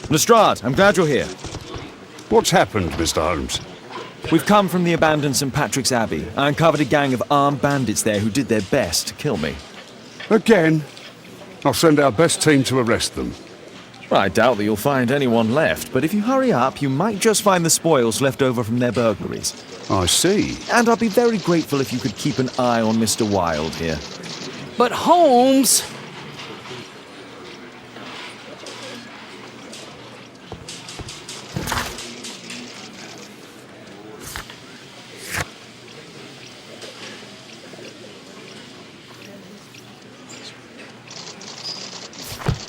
Lestrade, I'm glad you're here. What's happened, Mr. Holmes? We've come from the abandoned St. Patrick's Abbey. I uncovered a gang of armed bandits there who did their best to kill me. Again? I'll send our best team to arrest them. Well, I doubt that you'll find anyone left, but if you hurry up, you might just find the spoils left over from their burglaries. I see. And I'd be very grateful if you could keep an eye on Mr. Wilde here. But Holmes!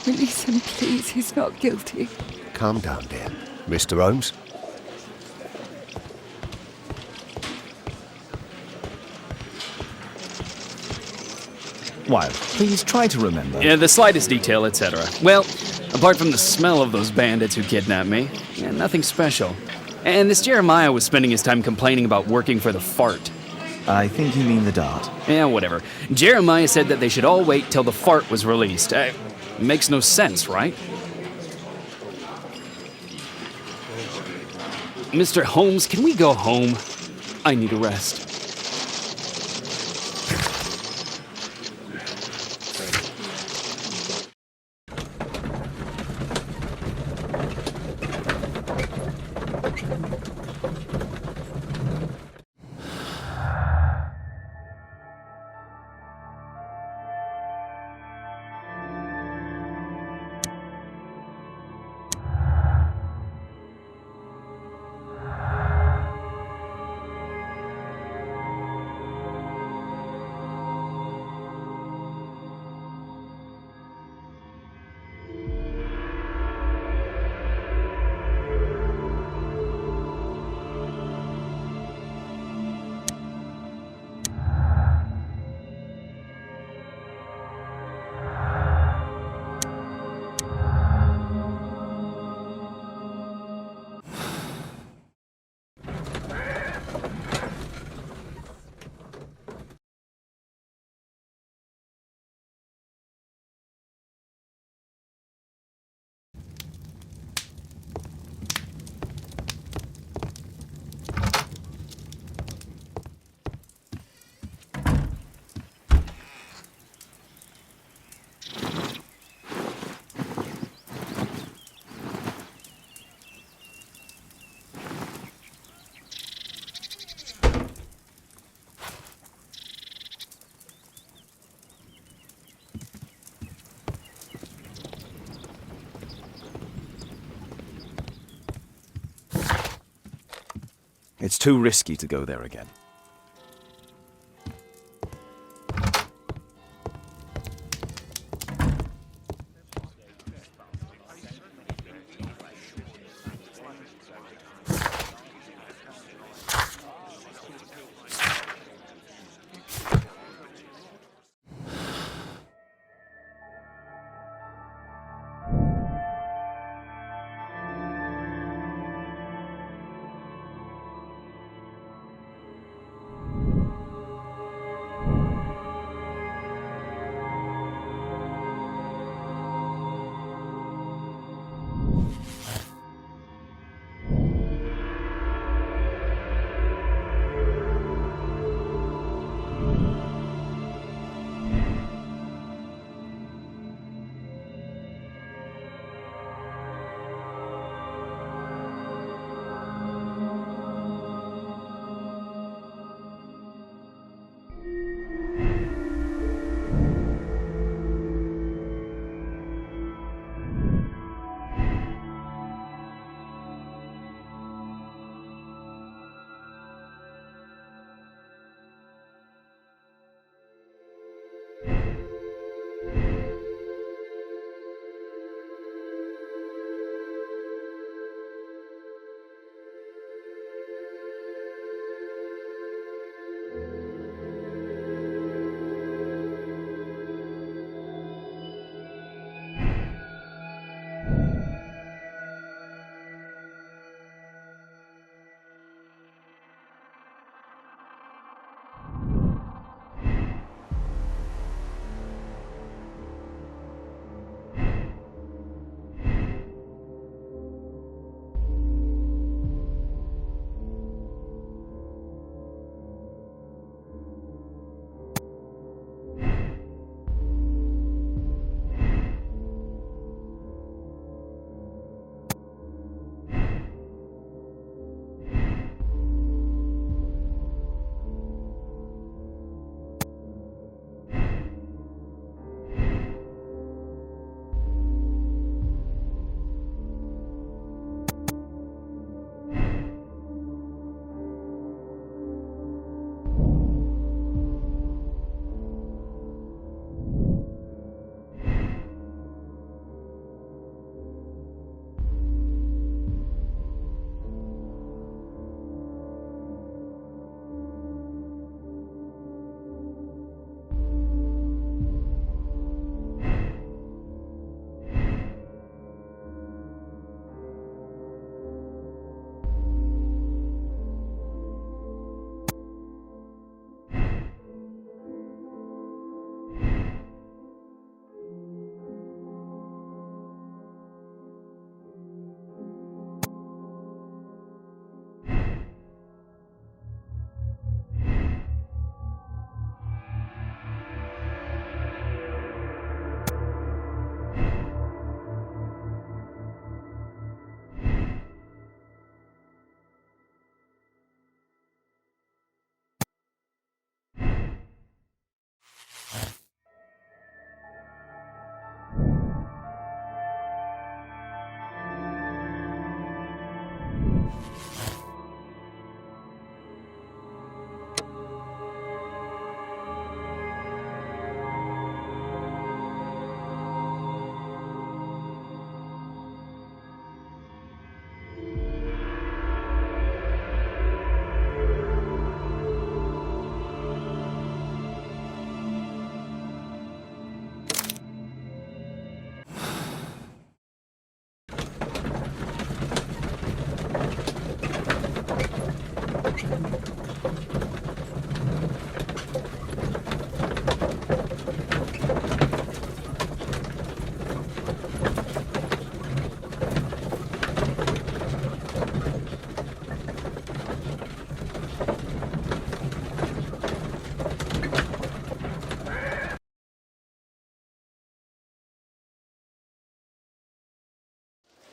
Release him, please. He's not guilty. Calm down, dear. Mr. Holmes? Wilde, please try to remember. Yeah, the slightest detail, etc. Well, apart from the smell of those bandits who kidnapped me, yeah, nothing special. And this Jeremiah was spending his time complaining about working for the fart. I think you mean the dart. Yeah, whatever. Jeremiah said that they should all wait till the fart was released. Makes no sense, right? Mr. Holmes, can we go home? I need a rest. It's too risky to go there again.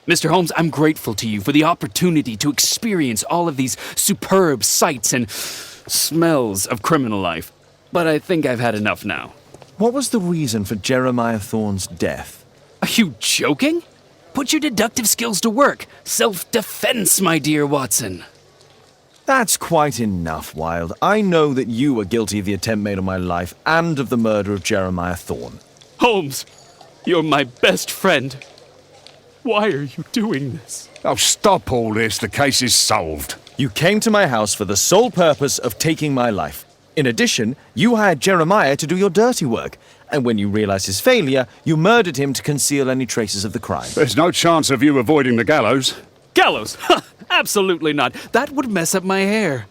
Mr. Holmes, I'm grateful to you for the opportunity to experience all of these superb sights and smells of criminal life. But I think I've had enough now. What was the reason for Jeremiah Thorne's death? Are you joking? Put your deductive skills to work. Self-defense, my dear Watson. That's quite enough, Wilde. I know that you were guilty of the attempt made on my life and of the murder of Jeremiah Thorne. Holmes, you're my best friend. Why are you doing this? Oh, stop all this. The case is solved. You came to my house for the sole purpose of taking my life. In addition, you hired Jeremiah to do your dirty work. And when you realized his failure, you murdered him to conceal any traces of the crime. There's no chance of you avoiding the gallows. Gallows? Ha, absolutely not. That would mess up my hair.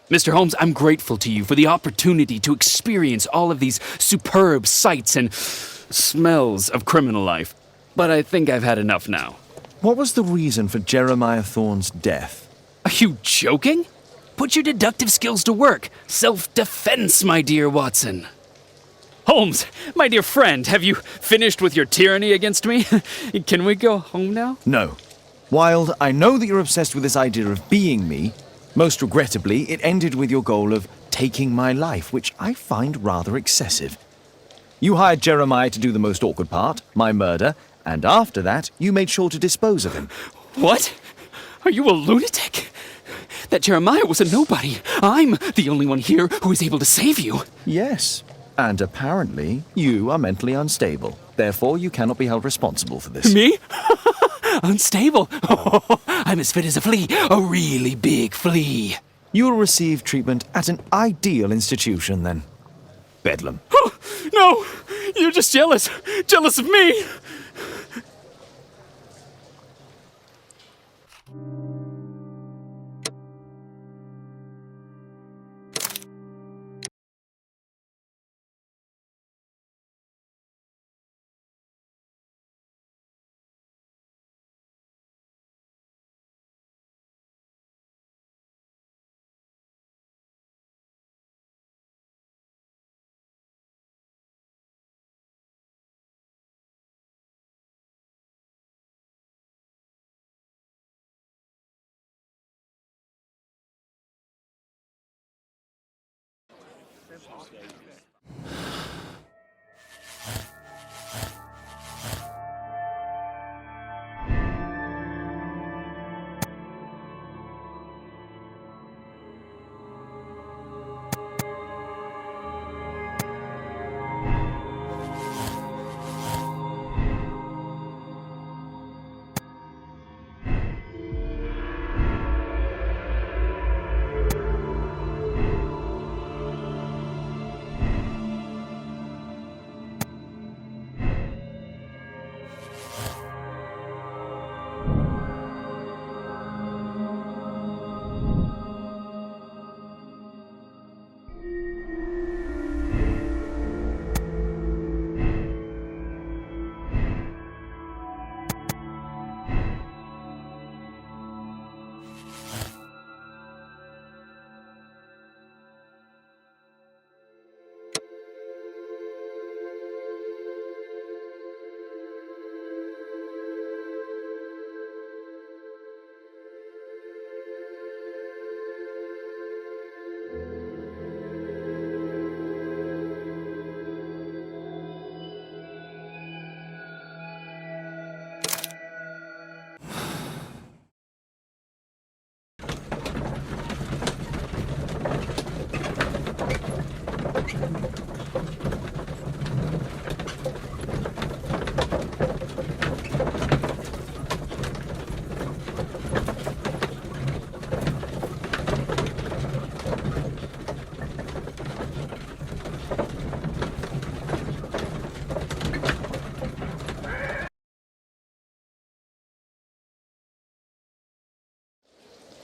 Mr. Holmes, I'm grateful to you for the opportunity to experience all of these superb sights and smells of criminal life. But I think I've had enough now. What was the reason for Jeremiah Thorne's death? Are you joking? Put your deductive skills to work. Self-defense, my dear Watson. Holmes, my dear friend, have you finished with your tyranny against me? Can we go home now? No. Wilde, I know that you're obsessed with this idea of being me. Most regrettably, it ended with your goal of taking my life, which I find rather excessive. You hired Jeremiah to do the most awkward part, my murder, and after that, you made sure to dispose of him. What? Are you a lunatic? That Jeremiah was a nobody. I'm the only one here who is able to save you. Yes, and apparently you are mentally unstable. Therefore, you cannot be held responsible for this. Me? Unstable? Oh, I'm as fit as a flea. A really big flea. You will receive treatment at an ideal institution, then. Bedlam. Oh, no! You're just jealous. Jealous of me.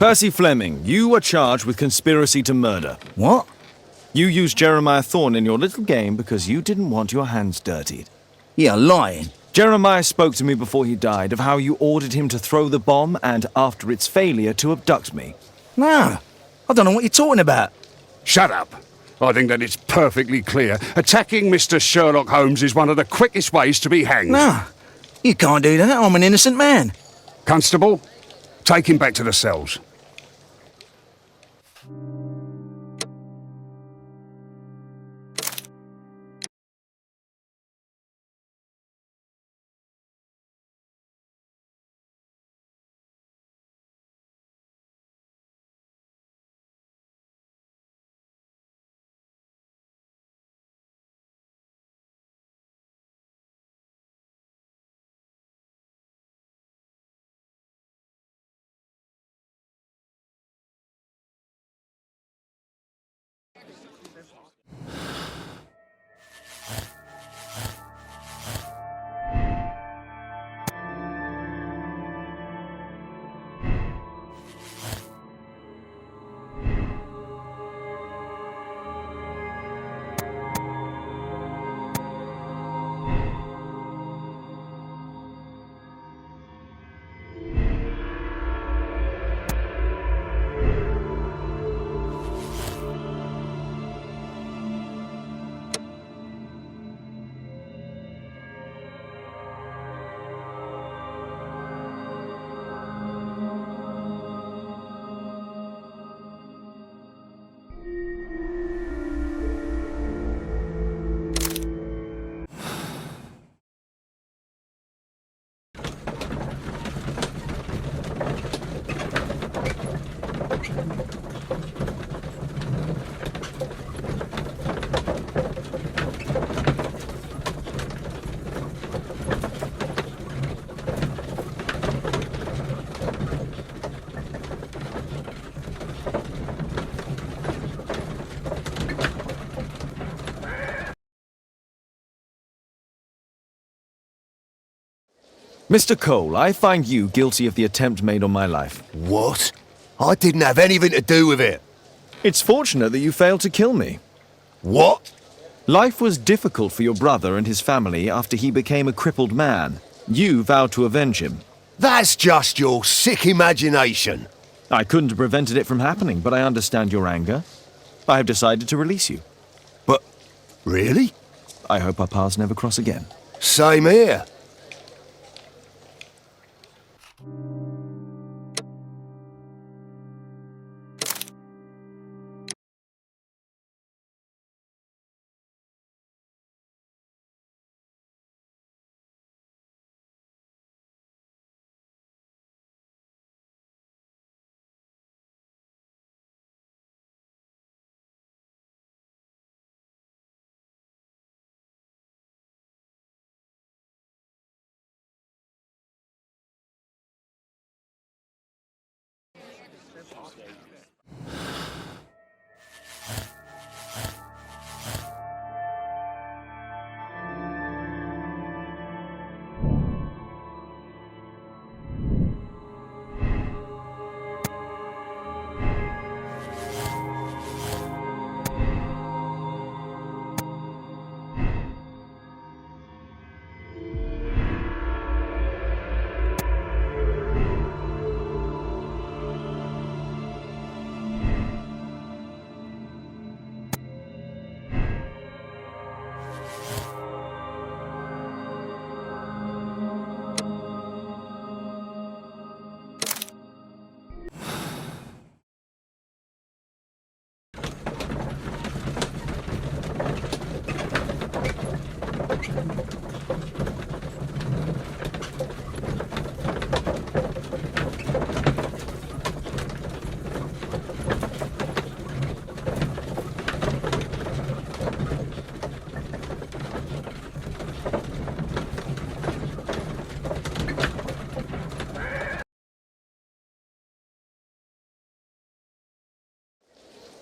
Percy Fleming, you are charged with conspiracy to murder. What? You used Jeremiah Thorne in your little game because you didn't want your hands dirtied. You're lying. Jeremiah spoke to me before he died of how you ordered him to throw the bomb and, after its failure, to abduct me. No, I don't know what you're talking about. Shut up. I think that it's perfectly clear. Attacking Mr. Sherlock Holmes is one of the quickest ways to be hanged. No, you can't do that. I'm an innocent man. Constable, take him back to the cells. Mr. Cole, I find you guilty of the attempt made on my life. What? I didn't have anything to do with it. It's fortunate that you failed to kill me. What? Life was difficult for your brother and his family after he became a crippled man. You vowed to avenge him. That's just your sick imagination. I couldn't have prevented it from happening, but I understand your anger. I have decided to release you. But, really? I hope our paths never cross again. Same here.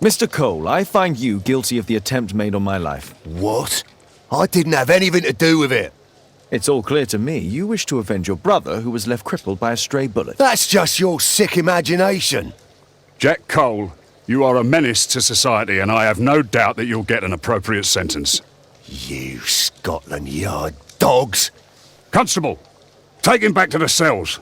Mr. Cole, I find you guilty of the attempt made on my life. What? I didn't have anything to do with it. It's all clear to me you wish to avenge your brother who was left crippled by a stray bullet. That's just your sick imagination. Jack Cole, you are a menace to society, and I have no doubt that you'll get an appropriate sentence. You Scotland Yard dogs! Constable, take him back to the cells.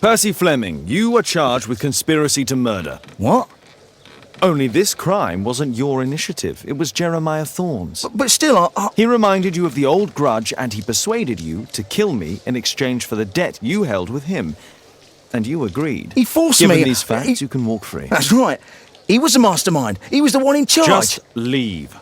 Percy Fleming, you are charged with conspiracy to murder. What? Only this crime wasn't your initiative. It was Jeremiah Thorne's. But still, He reminded you of the old grudge and he persuaded you to kill me in exchange for the debt you held with him. And you agreed. He forced Given me. these facts, you can walk free. That's right. He was the mastermind. He was the one in charge. Just leave.